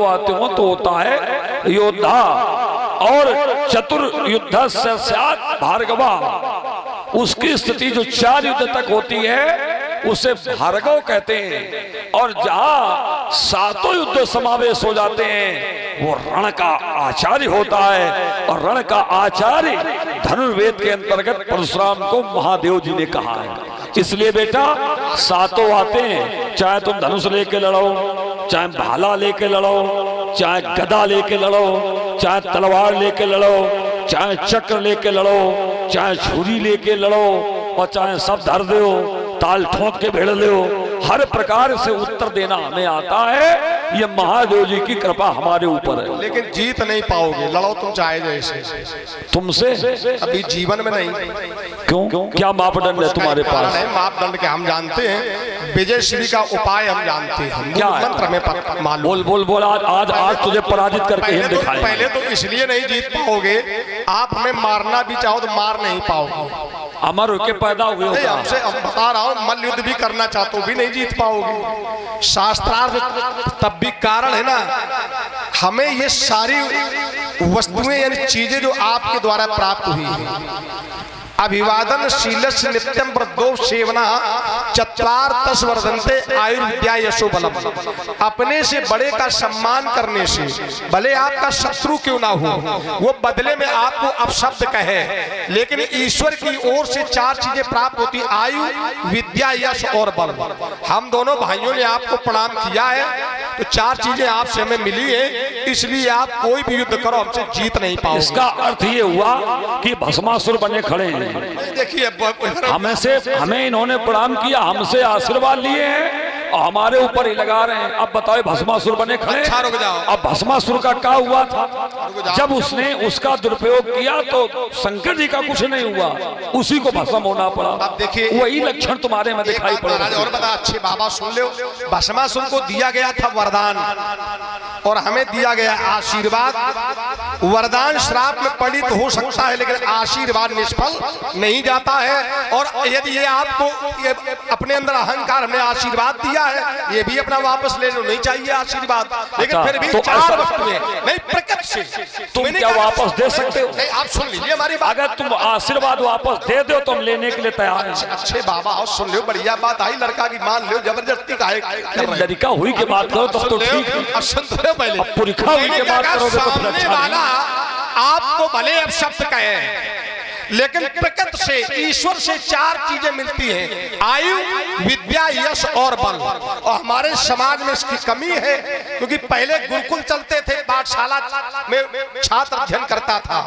आते हो तो होता है योद्धा, और चतुर युद्ध से स्यात् भार्गवा। उसकी स्थिति जो 4 युद्ध तक होती है उसे भार्गव कहते हैं, और जहां 7 युद्ध समावेश हो जाते हैं वो रण का आचार्य होता है। और रण का आचार्य धनुर्वेद के अंतर्गत परशुराम को महादेव जी ने कहा है। इसलिए बेटा 7 आते हैं, चाहे तुम धनुष लेके लड़ो, चाहे भाला लेके लड़ो, चाहे गदा लेके लड़ो, चाहे तलवार लेके लड़ो, चाहे चक्र लेके लड़ो, चाहे छुरी लेके लड़ो, और चाहे सब धर दो, ताल ठोक के भिड़ लो, हर प्रकार से उत्तर देना हमें आता है। ये महादेव जी की कृपा हमारे ऊपर है। लेकिन जीत नहीं पाओगे, लड़ो तुम चाहे जैसे। तुमसे अभी जीवन में नहीं। क्यों? क्या मापदंड है तुम्हारे पास? मापदंड के हम जानते हैं, विजय श्री का उपाय हम जानते हैं, क्या मंत्र में मालूम। बोल आज तुझे पराजित करके हम दिखाएंगे। पहले तो इसलिए नहीं जीत पाओगे, आप हमें मारना भी चाहो तो मार नहीं पाओगे। अमर होके पैदा हुए हो। हमसे बता रहा हूँ, मल्ल युद्ध भी करना चाहते हो भी नहीं जीत पाओगे। शास्त्रार्थ तब भी कारण है ना, हमें ये सारी वस्तुएं यानी चीजें जो आपके द्वारा प्राप्त हुई है। अभिवादन शीलस्य नित्यम वृद्धो सेवना चत्वार तस वर्धन्ते आयुर्विद्या यशो बलम। अपने से बड़े का सम्मान करने से, भले आपका शत्रु क्यों ना हो, वो बदले में आपको अपशब्द कहे, लेकिन ईश्वर की ओर से 4 चीजें प्राप्त होती, आयु, विद्या, यश और बल। हम दोनों भाइयों ने आपको प्रणाम किया है, तो 4 चीजें आपसे हमें मिली है, इसलिए आप कोई भी युद्ध करो हमसे जीत नहीं पाओगे। इसका अर्थ ये हुआ कि भस्मासुर बने खड़े हैं। देखिए हमें इन्होंने प्रणाम किया, हमसे आशीर्वाद लिए हैं और हमारे ऊपर ही लगा रहे हैं। अब बताओ भस्मासुर बने खड़े। अच्छा रुक जाओ। अब भस्मासुर का क्या हुआ था? जब उसने उसका दुरुपयोग किया तो शंकर जी का कुछ नहीं हुआ, उसी को भस्म होना पड़ा। अब देखिए वही लक्षण तुम्हारे में दिखाई पड़ रहा है। और बता अच्छे बाबा सुन लो, भस्मासुर को दिया गया था वरदान और हमें दिया गया आशीर्वाद। वरदान श्राप में पलित हो सकता है, लेकिन आशीर्वाद निष्फल नहीं जाता है। और यदि ये आपको ये अपने अंदर अहंकार हमने आशीर्वाद दिया है, ये भी अपना वापस ले लो, नहीं चाहिए आशीर्वाद। लेकिन फिर भी तो 4 वस्तुएं नहीं प्रकट से तुम क्या वापस दे सकते हो? नहीं, आप सुन लीजिए हमारी बात। अगर तुम आशीर्वाद वापस दे दो तो हम लेने के लिए तैयार हैं। अच्छे बाबा और सुन लो, बढ़िया बात आई। लड़का की मान लो, जबरदस्ती का है। लड़का हुई के बात करो तब तो ठीक है। अब सुन तो पहले, पुरखा हुई के बात करोगे तो फिर अच्छा वाला आपको भले अब शब्द कहे, लेकिन प्रकृति से ईश्वर से 4 चीजें मिलती हैं, आयु, विद्या, यश और बल। और हमारे समाज में इसकी कमी है, क्योंकि पहले गुरुकुल चलते थे, पाठशाला में छात्र अध्ययन करता था,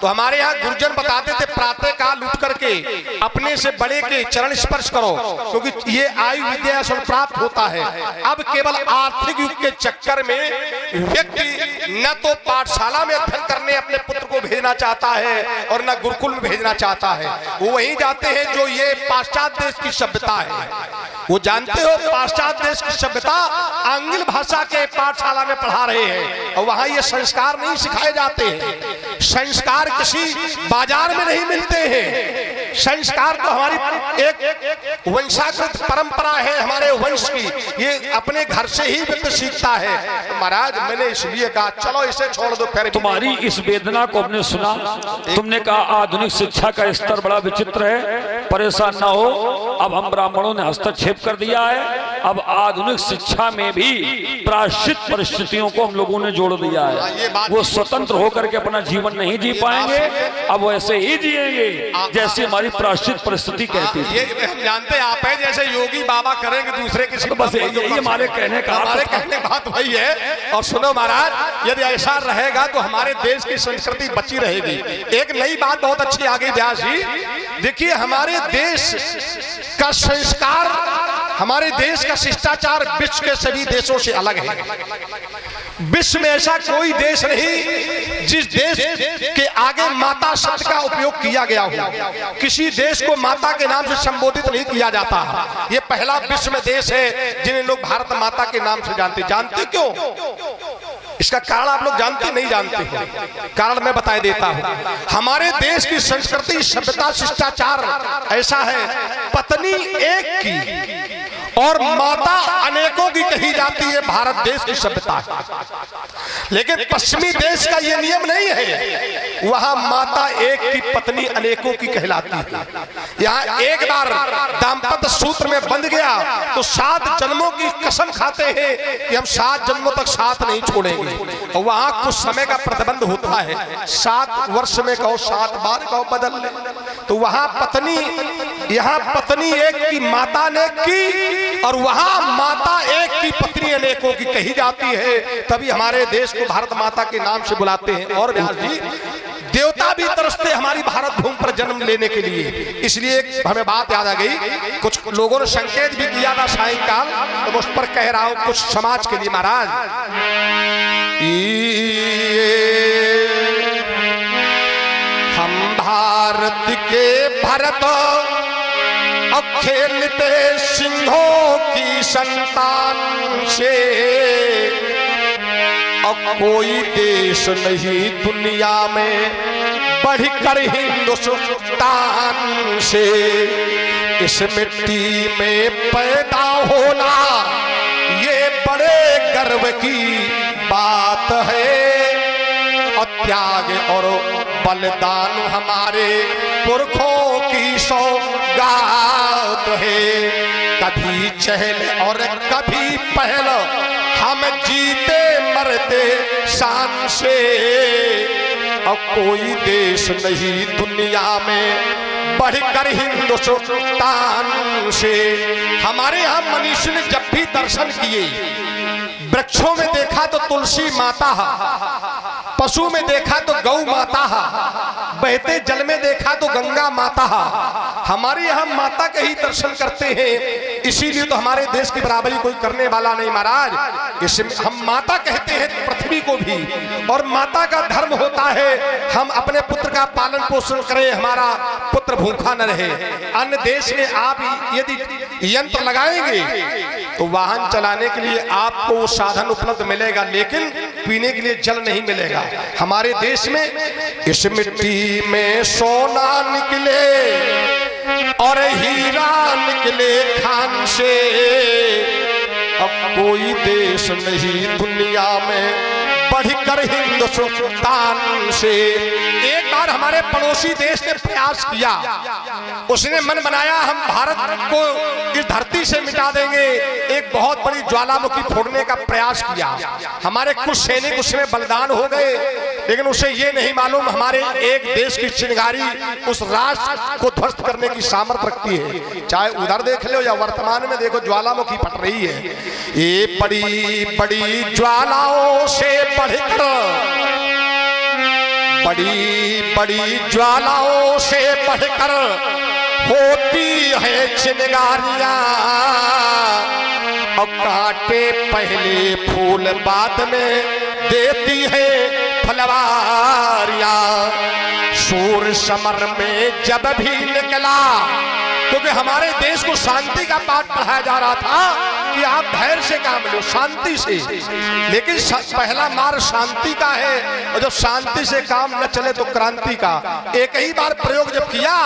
तो हमारे यहाँ गुरुजन बताते थे प्रातः काल उठ करके अपने से बड़े के चरण स्पर्श करो, क्योंकि ये आयु, विद्या, यश प्राप्त होता है। अब केवल आर्थिक युग के चक्कर में व्यक्ति न तो पाठशाला में अध्ययन करने अपने पुत्र को भेजना चाहता है और न गुरुकुल में भेजना चाहता है। वो वहीं जाते हैं जो ये पाश्चात्य देश की सभ्यता है। वो जानते हो पाश्चात्य देश की सभ्यता आंग्ल भाषा के पाठशाला में पढ़ा रहे हैं, और वहां ये संस्कार नहीं सिखाए जाते हैं। संस्कार किसी बाजार में नहीं मिलते हैं। संस्कार तो हमारी एक वंशाकृत परंपरा है, हमारे वंश की, ये अपने घर से ही व्यक्ति सीखता है। तो महाराज मैंने इसलिए कहा चलो इसे छोड़ दो। फिर तुम्हारी इस वेदना को हमने सुना, तुमने कहा आधुनिक शिक्षा का स्तर बड़ा विचित्र है, परेशान ना हो। अब हम ब्राह्मणों ने हस्तक्षेप कर दिया है, अब आधुनिक शिक्षा में भी प्रायश्चित परिस्थितियों को हम लोगों ने जोड़ दिया है। वो स्वतंत्र होकर के अपना जीवन नहीं जी पाएंगे, अब वैसे ही जिएंगे जैसे हमारी प्रायश्चित परिस्थिति कहती थी। ये हम जानते हैं आप है, जैसे योगी बाबा करेंगे दूसरे किसी, तो बस यही हमारे कहने का बात वही है। और सुनो महाराज, यदि ऐसा रहेगा तो हमारे देश की संस्कृति बची रहेगी। एक नई बात बहुत अच्छी आ गई व्यास जी, देखिए हमारे देश का संस्कार, हमारे देश का शिष्टाचार विश्व के सभी देशों से अलग है। विश्व में ऐसा कोई देश नहीं जिस देश के आगे माता शब्द का उपयोग किया गया हो। किसी देश को माता के नाम से संबोधित नहीं किया जाता। ये पहला विश्व में देश है जिन्हें लोग भारत माता के नाम से जानते क्यों? इसका कारण आप लोग जानते नहीं जानते हैं, कारण मैं बता देता हूं। हमारे देश की संस्कृति, सभ्यता, शिष्टाचार ऐसा है, पत्नी एक की और माता अनेकों की कही जाती है, भारत देश की सभ्यता है। लेकिन पश्चिमी देश का यह नियम नहीं है, वहां माता एक की पत्नी अनेकों की कहलाती है। यहाँ एक बार दाम्पत्य सूत्र में बंध गया तो 7 जन्मों की कसम खाते हैं कि हम 7 जन्मों तक साथ नहीं छोड़ेंगे। और वहां कुछ समय का प्रतिबंध होता है, 7 वर्ष में कहो, 7 बार कहो बदल ले। तो वहां पत्नी, यहाँ पत्नी एक की माता ने की, और वहां माता एक की पत्नी अनेकों की कही जाती है। तभी हमारे देश को भारत माता के नाम से बुलाते हैं। और व्यास जी, देवता भी तरसते हमारी भारत भूमि पर जन्म लेने के लिए। इसलिए हमें बात याद आ गई, कुछ लोगों ने संकेत भी किया था सायंकाल, तो मैं उस पर कह रहा हूं कुछ समाज के लिए। महाराज, हम भारत के भरत खेलते सिंहों की संतान से, अब कोई देश नहीं दुनिया में बढ़कर हिंदुस्तान से। इस मिट्टी में पैदा होना ये बड़े गर्व की बात है, और त्याग और बलिदान हमारे पुरखों की सौगात है। कभी चहल और कभी पहल, हम जीते मरते शान से, अब कोई देश नहीं दुनिया में बढ़कर हिंदुस्तान से। हमारे यहाँ मनुष्य ने जब भी दर्शन किए, वृक्षों में देखा तो तुलसी माता, पशु में देखा तो गौ माता, बहते जल में देखा तो गंगा माता। हमारे यहाँ माता के ही दर्शन करते हैं, इसीलिए तो हमारे देश की बराबरी कोई करने वाला नहीं। महाराज, इसमें हम माता कहते हैं पृथ्वी को भी, और माता का धर्म होता है हम अपने पुत्र का पालन पोषण करें, हमारा पुत्र भूखा न रहे। अन्य देश में आप यदि यंत्र लगाएंगे तो वाहन चलाने के लिए आपको वो साधन उपलब्ध मिलेगा, लेकिन पीने के लिए जल नहीं मिलेगा। हमारे देश में इस मिट्टी में सोना निकले और हीरा निकले खान से, अब कोई देश नहीं दुनिया में बढ़कर हिंदुस्तान से। एक बार हमारे पड़ोसी देश ने प्रयास किया, उसने मन बनाया हम भारत को इस धरती से मिटा देंगे, एक बहुत बड़ी ज्वालामुखी फोड़ने का प्रयास किया। हमारे कुछ सैनिक उसमें बलिदान हो गए, लेकिन उसे ये नहीं मालूम हमारे एक देश की चिंगारी उस राष्ट्र को ध्वस्त करने की सामर्थ्य रखती है। चाहे उधर देख लो या वर्तमान में देखो, ज्वालामुखी फट रही है। ये बड़ी बड़ी ज्वालाओं से बढ़कर, बड़ी बड़ी ज्वालाओं से बढ़कर होती है चिंगारियां, अब कांटे पहले फूल बाद में देती है फलवारियां। सूर समर में जब भी निकला, क्योंकि हमारे देश को शांति का पाठ पढ़ाया जा रहा था कि आप धैर्य से काम लो, शांति से, लेकिन पहला मार्ग शांति का है, और जब शांति से काम न चले तो क्रांति का। एक ही बार प्रयोग जब किया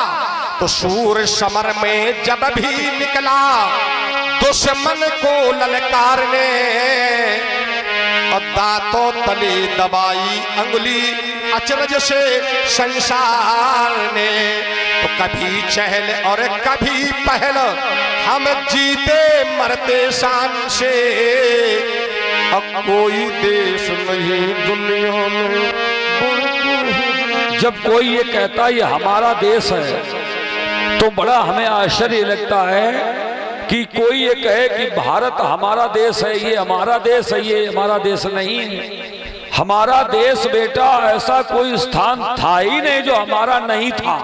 तो सूर समर में जब भी निकला, दुश्मन को ललकारने, और दांतों तले दबाई अंगुली अचरज से संसार ने। तो कभी चहल और कभी पहल, हम जीते मरते शान से, अब कोई देश नहीं दुनिया में। जब कोई ये कहता ये हमारा देश है तो बड़ा हमें आश्चर्य लगता है कि कोई ये कहे कि भारत हमारा देश है, ये हमारा देश है, ये हमारा देश नहीं। हमारा देश बेटा ऐसा कोई स्थान था ही नहीं जो हमारा नहीं था।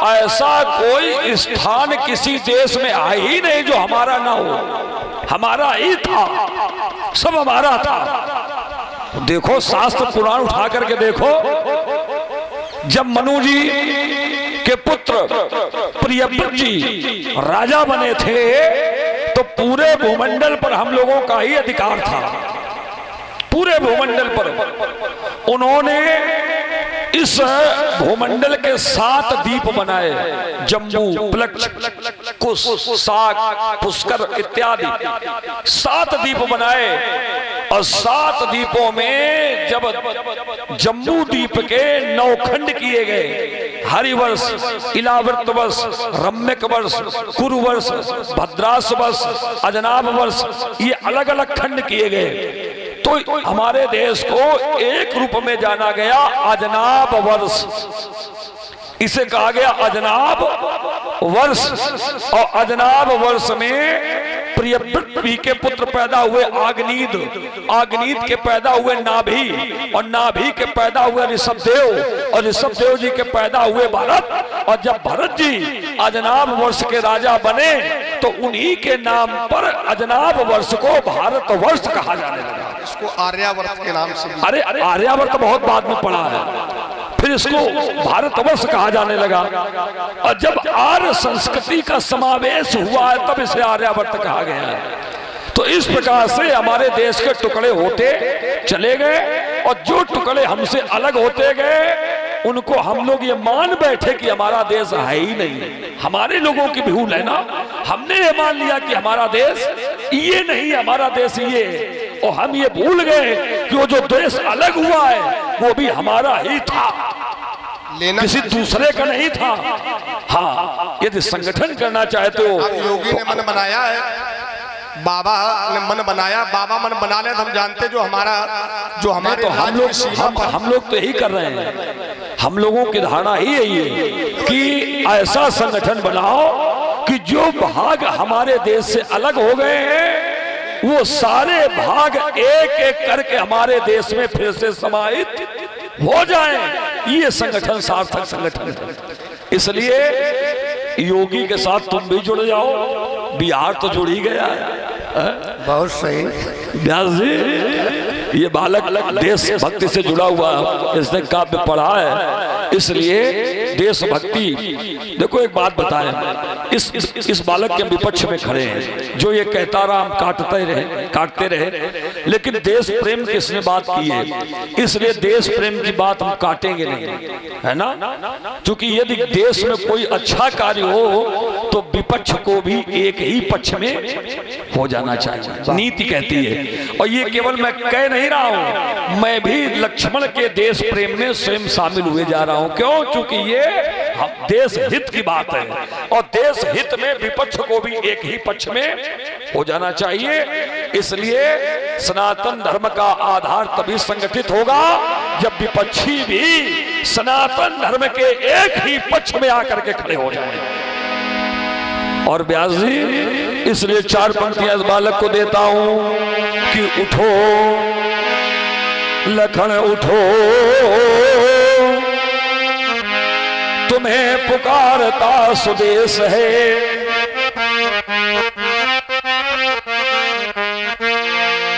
ऐसा कोई स्थान किसी देश में आ ही नहीं जो हमारा ना हो, हमारा ही था, सब हमारा था। देखो शास्त्र पुराण उठा करके देखो, जब मनु जी के पुत्र प्रियव्रत जी राजा बने थे तो पूरे भूमंडल पर हम लोगों का ही अधिकार था, पूरे भूमंडल पर। उन्होंने इस भूमंडल के 7 द्वीप बनाए, जम्बू, प्लक्ष, कुश, साग, पुष्कर इत्यादि 7 द्वीप बनाए। और 7 द्वीपों में जब जम्बू द्वीप के 9 खंड किए गए, हरिवर्ष, इलावर्त वर्ष, रम्यक वर्ष, कुरु वर्ष, भद्रास वर्ष, अजनाब वर्ष, ये अलग अलग खंड किए गए। तो हमारे देश को एक रूप में जाना गया, अजनाब वर्ष। इसे कहा गया अजनाब वर्ष। और अजनाब वर्ष में प्रियव्रत के पुत्र पैदा हुए आग्नीद, आग्नीद के पैदा हुए नाभि, और नाभि के पैदा हुए ऋषभदेव, और ऋषभदेव जी के पैदा हुए भरत। और जब भरत जी अजनाब वर्ष के राजा बने तो उन्हीं के नाम पर अजनाब वर्ष को भारत वर्ष कहा जाने लगा। इसको आर्यावर्त के नाम से। अरे आर्यावर्त बहुत बाद में पड़ा है, फिर इसको भारतवर्ष कहा जाने लगा। और जब आर्य संस्कृति का समावेश हुआ है तब इसे आर्यावर्त कहा गया है। तो इस प्रकार से हमारे देश के टुकड़े होते चले गए, और जो टुकड़े हमसे अलग होते गए उनको हम लोग ये मान बैठे कि हमारा देश है ही नहीं। हमारे लोगों की भूल है ना, हमने ये मान लिया कि हमारा देश ये नहीं, हमारा देश ये, और हम ये भूल गए कि वो जो देश अलग हुआ है वो भी हमारा ही था, किसी दूसरे का नहीं था। हाँ, यदि संगठन करना चाहते हो, योगी ने मन बनाया है, बाबा ने मन बनाया, बाबा मन बना ले तो हम जानते जो हमारे तो हम लोग तो यही कर रहे हैं। हम लोगों की धारणा ही यही है कि ऐसा संगठन बनाओ कि जो भाग हमारे देश से अलग हो गए हैं वो सारे भाग एक एक करके हमारे देश में फिर से समाहित हो जाएं। ये संगठन सार्थक संगठन है। इसलिए योगी के साथ तुम भी जुड़ जाओ, बिहार तो जुड़ ही गया है। बहुत सही व्यास जी, ये बालक देश भक्ति से जुड़ा हुआ है, इसने काव्य पढ़ा है, इसलिए देशभक्ति। देखो एक बात बताएं, इस बालक के विपक्ष में खड़े हैं जो ये कहता रहा हम काटते रहे, लेकिन देश प्रेम किसने बात की है, इसलिए देश प्रेम की बात हम काटेंगे नहीं, है ना। क्योंकि यदि देश में कोई अच्छा कार्य हो तो विपक्ष को भी एक ही पक्ष में हो जाना चाहिए, नीति कहती है। और ये केवल मैं कह नहीं रहा हूं, मैं भी लक्ष्मण के देश प्रेम में स्वयं शामिल हुए जा रहा हूं। क्यों? क्योंकि ये देश हित की बात है, और देश हित में विपक्ष को भी एक ही पक्ष में हो जाना चाहिए। इसलिए सनातन धर्म का आधार तभी संगठित होगा जब विपक्षी भी सनातन धर्म के एक ही पक्ष में आकर के खड़े हो जाएं। और व्यास जी, इसलिए 4 पंक्तियां इस बालक को देता हूं कि उठो लखन उठो, तुम्हें पुकारता स्वदेश है,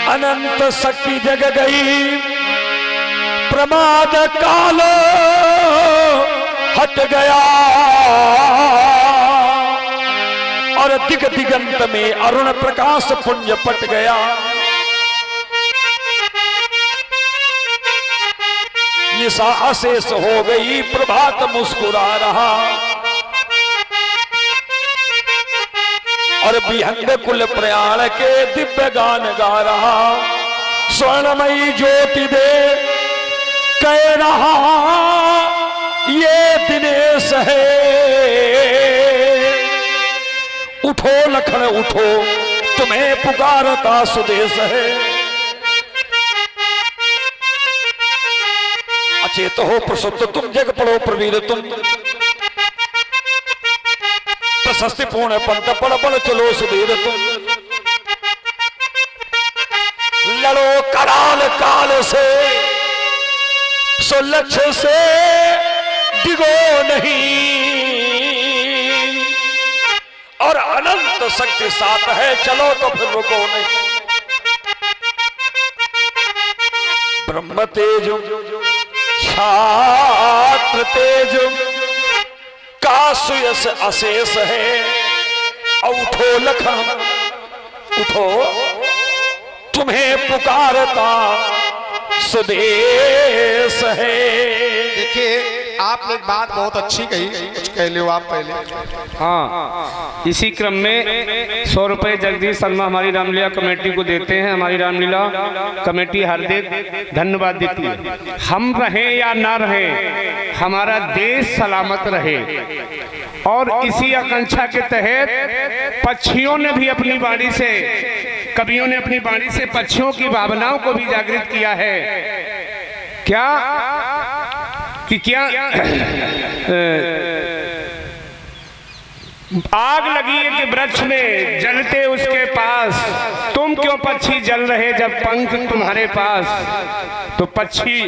अनंत शक्ति जग गई, प्रमाद काल हट गया, और दिग दिगंत में अरुण प्रकाश पुंज पट गया। निशा अशेष हो गई, प्रभात मुस्कुरा रहा, और विहंग कुल प्रयाण के दिव्य गान गा रहा। स्वर्णमयी ज्योति दे कह रहा ये दिनेश है, उठो लखन उठो, तुम्हें पुकारता स्वदेश है। अचेत हो प्रसुप्त तुम, जग पढ़ो प्रवीर तुम, प्रशस्ति पूर्ण पंथ पढ़ पढ़ चलो सुधीर तुम। लड़ो कराल काल से, सो लक्ष्य से डिगो नहीं, और अनंत शक्ति साथ है, चलो तो फिर रुको नहीं। ब्रह्म तेज छात्र तेज का सुयस अशेष है, और उठो लखन उठो, तुम्हें पुकारता सुदेश है। देखिए आपने एक बात बहुत अच्छी कही, कुछ कह लो आप पहले। हाँ, इसी क्रम में 100 रुपये जगदीश शर्मा हमारी रामलीला कमेटी को देते हैं। हमारी रामलीला कमेटी हार्दिक धन्यवाद देती है। हम रहें या ना रहें, हमारा देश सलामत रहे, और इसी आकांक्षा के तहत पक्षियों ने भी अपनी वाणी से, कवियों ने अपनी वाणी से पक्षियों की भावनाओं को भी जागृत किया है। क्या आग लगी है कि वृक्ष में जलते उसके पास, तुम क्यों पक्षी जल रहे जब पंख तुम्हारे पास। तो पक्षी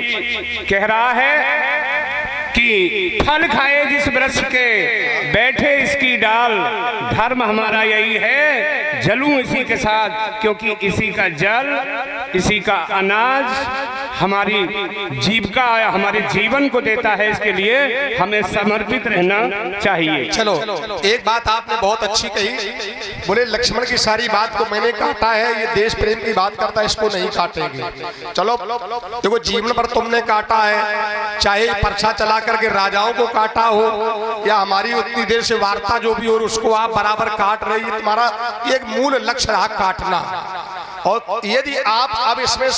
कह रहा है कि फल खाए जिस वृक्ष के, बैठे इसकी डाल, धर्म हमारा यही है, जलूं इसी के साथ, क्योंकि इसी का जल, इसी का अनाज हमारी जीविका, हमारे जीवन को देता है। इसके लिए हमें समर्पित रहना चाहिए। चलो एक बात आपने बहुत अच्छी कही, बोले लक्ष्मण की सारी बात को मैंने काटा है, ये देश प्रेम की बात करता है, इसको नहीं काटेंगे। चलो देखो, जीवन पर तुमने काटा है, चाहे पर्चा चला करके राजाओं को काटा हो या हमारी उतनी देर से वार्ता जो भी हो उसको आप बराबर काट रही है। तुम्हारा एक मूल लक्ष्य रहा काटना, और यदि आप अब इसमें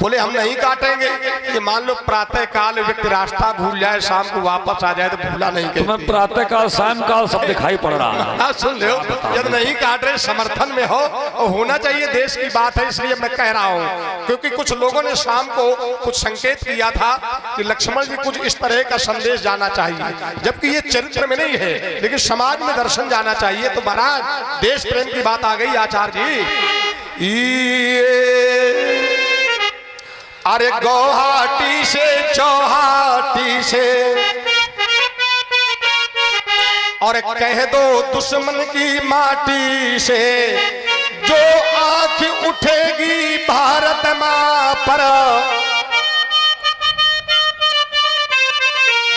बोले हम नहीं काटेंगे, ये मान लो प्रातः काल व्यक्ति रास्ता भूल जाए, शाम को वापस आ जाए तो भूला नहीं कहते। तुम्हें प्रातः काल सायं काल सब दिखाई पड़ रहा है। हाँ सुन लो, यदि नहीं काट रहे समर्थन में हो, और होना चाहिए, देश की बात है इसलिए मैं कह रहा हूँ। क्योंकि कुछ लोगों ने शाम को कुछ संकेत किया था कि लक्ष्मण जी कुछ इस तरह का संदेश जाना चाहिए, जबकि ये चरित्र में नहीं है, लेकिन समाज में दर्शन जाना चाहिए। तो महाराज देश प्रेम की बात आ गई आचार्य जी। अरे गुवाहाटी से चौहाटी से, और कह दो दुश्मन की माटी से, जो आंख उठेगी भारत मां पर,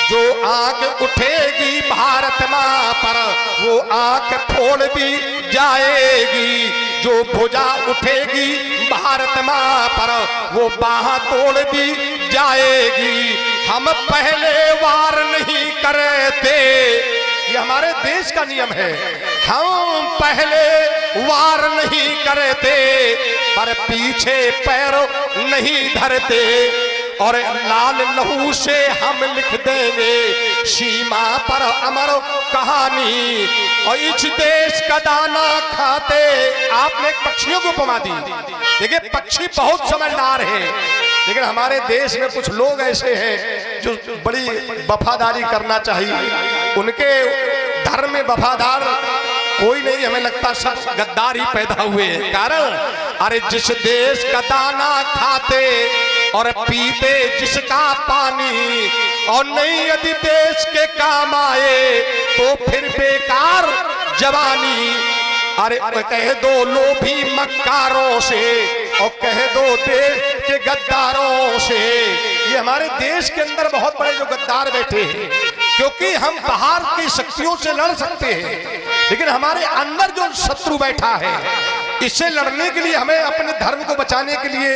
जो आंख उठेगी भारत मां पर, वो आंख फोड़ भी जाएगी। जो भुजा उठेगी भारत मां पर, वो बाह तोड़ भी जाएगी। हम पहले वार नहीं करते, ये हमारे देश का नियम है, हम पहले वार नहीं करते, पर पीछे पैर नहीं धरते, और लाल लहू से हम लिख देंगे सीमा पर अमर कहानी। और इस देश का दाना खाते, आपने पक्षियों को उपमा दी। देखिए पक्षी बहुत समझदार है, लेकिन हमारे देश में कुछ लोग ऐसे हैं जो बड़ी वफादारी करना चाहिए, उनके धर्म में वफादार कोई नहीं, हमें लगता सब गद्दार ही पैदा हुए हैं। कारण अरे जिस देश का दाना खाते और पीते जिसका पानी, और नहीं यदि देश के काम आए तो फिर बेकार जवानी। अरे कह दो लोभी मक्कारों से, और कह दो देश के गद्दारों से। ये हमारे देश के अंदर बहुत बड़े जो गद्दार बैठे हैं, क्योंकि हम बाहर की शक्तियों से लड़ सकते हैं, लेकिन हमारे अंदर जो शत्रु बैठा है, इससे लड़ने के लिए हमें अपने धर्म को बचाने के लिए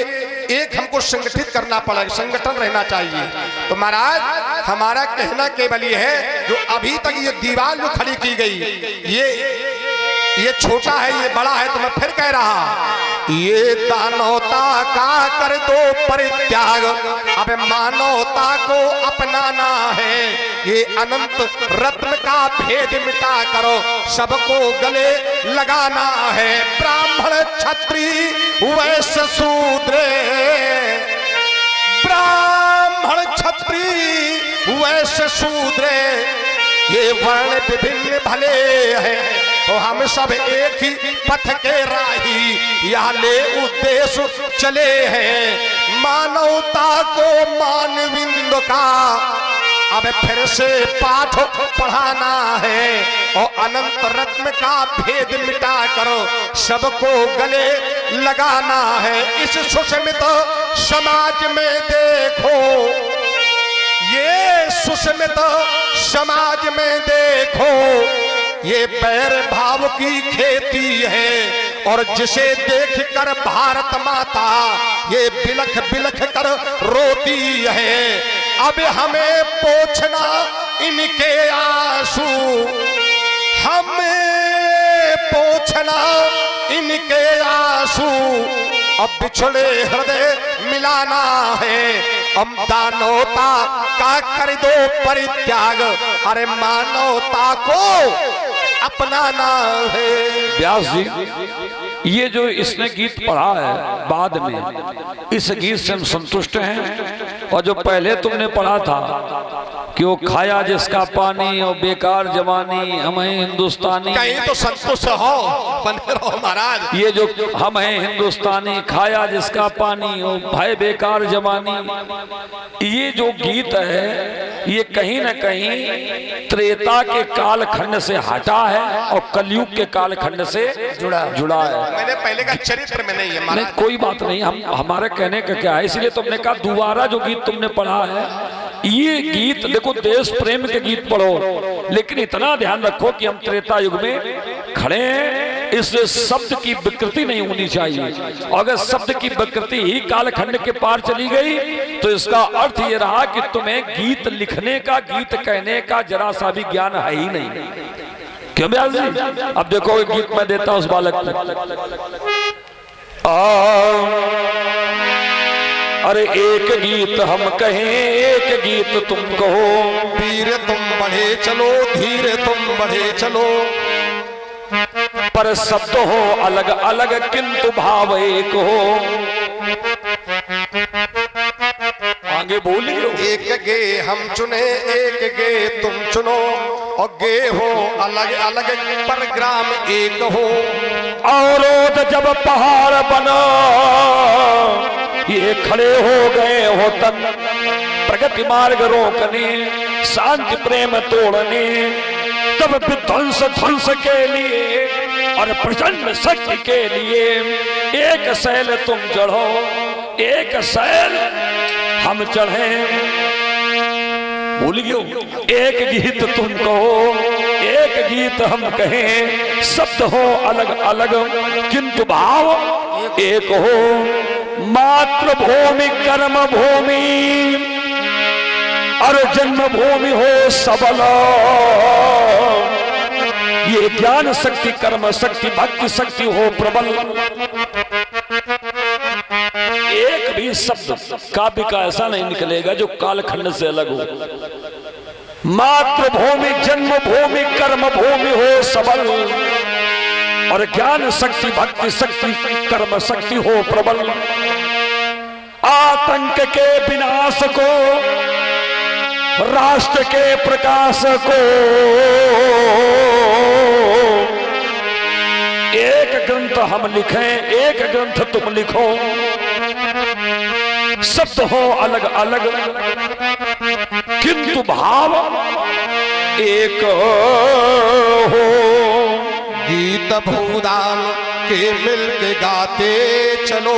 एक हमको संगठित करना पड़ेगा, संगठन रहना चाहिए। तो महाराज हमारा कहना केवल ये है, जो अभी तक ये दीवार जो खड़ी की गई, ये छोटा है, ये बड़ा है, तो मैं फिर कह रहा, ये दानवता का कर दो परित्याग, अब मानवता को अपनाना है। ये अनंत रत्न का भेद मिटा करो, सबको गले लगाना है। ब्राह्मण क्षत्रिय वैश्य शूद्र, ब्राह्मण क्षत्रिय वैश्य शूद्र, ये वर्ण विभिन्न भले हैं, तो हम सब एक ही पथ के राही, यहाँ ले उद्देश्य चले हैं। मानवता को मानविंद का अब फिर से पाठ पढ़ाना है, और अनंत रत्न का भेद मिटा करो, सबको गले लगाना है। इस सुषमित समाज में देखो, ये सुषमित समाज में देखो, ये बैर भाव की खेती है, और जिसे देख कर भारत माता ये बिलख बिलख कर रोती है। अब हमें पोंछना इनके आंसू, हमें पोंछना इनके आंसू, अब बिछड़े हृदय मिलाना है। हम दानवता का कर दो परित्याग, अरे मानवता को अपनाना है। व्यास जी, ये जो इसने गीत पढ़ा है बाद में, इस गीत से हम संतुष्ट हैं। और जो पहले तुमने पढ़ा था कि वो खाया जिसका पानी और बेकार जवानी, हम हैं हिंदुस्तानी, कहीं तो संतुष्ट हो, बने रहो महाराज। ये जो हम हैं हिंदुस्तानी, खाया जिसका पानी और भाई बेकार जवानी, ये जो गीत है ये कहीं ना कहीं त्रेता के कालखंड से हटा है और कलयुग के कालखंड से जुड़ा है। मैंने पहले का चरित्र में नहीं है नहीं, कोई बात नहीं, हम हमारे कहने का क्या है, इसलिए तुमने कहा दोबारा जो गीत तुमने पढ़ा है ये गीत, देखो देश प्रेम के गीत पढ़ो, लेकिन इतना ध्यान रखो कि हम त्रेता युग में खड़े हैं, इसलिए शब्द की विकृति नहीं होनी चाहिए। अगर शब्द की विकृति ही कालखंड के पार चली गई तो इसका अर्थ ये रहा कि तुम्हें गीत लिखने का, गीत कहने का जरा सा भी ज्ञान है ही नहीं। क्यों व्यास जी? अब देखो एक गीत मैं देता हूं उस बालक को। अरे एक गीत हम कहें, एक गीत तुम कहो, वीर तुम बढ़े चलो, धीरे तुम बढ़े चलो, पर शब्द हो अलग अलग किंतु भाव एक हो। आगे बोलिए। एक गे हम चुने, एक गे तुम चुनो, और गे हो अलग अलग पर ग्राम एक हो। अवरोध जब पहाड़ बना ये खड़े हो गए हो तन, प्रगति मार्ग रोकने, शांति प्रेम तोड़ने, तब विध्वंस ध्वंस के लिए और प्रचंड शक्ति के लिए एक शैल तुम चढ़ो, एक शैल हम चढ़े। भूल गए। एक गीत तुम कहो, एक गीत हम कहें, शब्द हो अलग अलग किंतु भाव एक हो। मातृभूमि कर्म भूमि और जन्मभूमि हो सबल, ये ज्ञान शक्ति कर्म शक्ति भक्ति शक्ति हो प्रबल। एक भी शब्द काव्य का ऐसा नहीं निकलेगा जो कालखंड से अलग हो। मातृभूमि जन्मभूमि कर्म भूमि हो सबल, और ज्ञान शक्ति भक्ति शक्ति कर्म शक्ति हो प्रबल। आतंक के विनाश को, राष्ट्र के प्रकाश को, एक ग्रंथ हम लिखें, एक ग्रंथ तुम लिखो, शब्द हो अलग अलग किंतु भाव एक हो। गीत भूदान के मिल के गाते चलो।